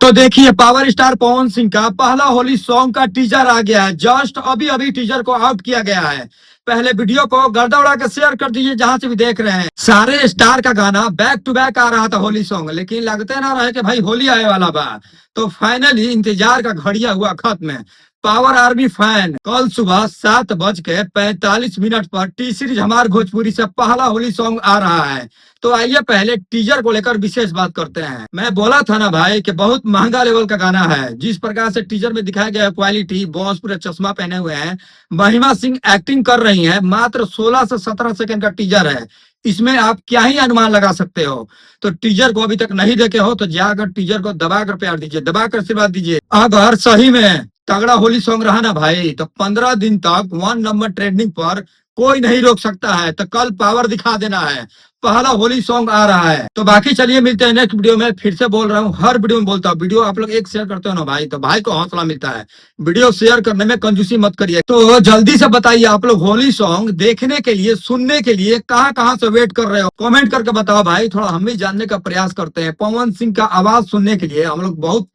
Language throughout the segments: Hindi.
तो देखिए पावर स्टार पवन सिंह का पहला होली सॉन्ग का टीजर आ गया है। जस्ट अभी अभी टीजर को आउट किया गया है। पहले वीडियो को गर्दा उड़ा के शेयर कर दीजिए जहां से भी देख रहे हैं। सारे स्टार का गाना बैक टू बैक आ रहा था होली सॉन्ग, लेकिन लगते ना रहे कि भाई होली आने वाला बा। तो फाइनली इंतजार का घड़िया हुआ खत्म। पावर आर्मी फैन कल सुबह 7:45 पर टी सीरीज हमार भोजपुरी से पहला होली सॉन्ग आ रहा है। तो आइए पहले टीजर को लेकर विशेष बात करते हैं। मैं बोला था ना भाई कि बहुत महंगा लेवल का गाना है। जिस प्रकार से टीजर में दिखाया गया है क्वालिटी, बॉस पूरे चश्मा पहने हुए हैं, महिमा सिंह एक्टिंग कर रही हैं। मात्र 16 से 17 सेकंड का टीजर है। इसमें आप क्या ही अनुमान लगा सकते हो। तो टीजर को अभी तक नहीं देखे हो तो जाकर टीजर को दबाकर प्यार दीजिए, दबाकर आशीर्वाद दीजिए। अगर सही में तगड़ा होली सॉन्ग रहा ना भाई तो 15 दिन तक 1 नंबर ट्रेंडिंग पर कोई नहीं रोक सकता है। तो कल पावर दिखा देना है। पहला होली सॉन्ग आ रहा है। तो बाकी चलिए मिलते हैं नेक्स्ट वीडियो में। फिर से बोल रहा हूँ, हर वीडियो में बोलता हूँ, वीडियो आप लोग एक शेयर करते हो ना भाई तो भाई को हौसला मिलता है। वीडियो शेयर करने में कंजूसी मत करिए। तो जल्दी से बताइए आप लोग होली सॉन्ग देखने के लिए, सुनने के लिए कहाँ कहाँ से वेट कर रहे हो, कमेंट करके बताओ भाई। थोड़ा हम भी जानने का प्रयास करते हैं। पवन सिंह का आवाज सुनने के लिए हम लोग बहुत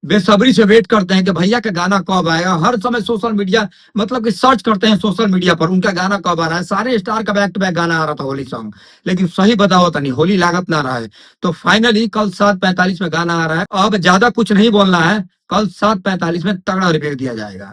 बेसब्री से वेट करते हैं कि भैया का गाना कब आएगा। हर समय सोशल मीडिया मतलब कि सर्च करते हैं सोशल मीडिया पर उनका गाना कब आ रहा है। सारे स्टार का बैक टू बैक गाना आ रहा था होली सॉन्ग, लेकिन सही बताओ तो नहीं, होली लागत ना रहा है। तो फाइनली कल 7:45 में गाना आ रहा है। अब ज्यादा कुछ नहीं बोलना है, कल 7:45 में तगड़ा रिव्यू दिया जाएगा।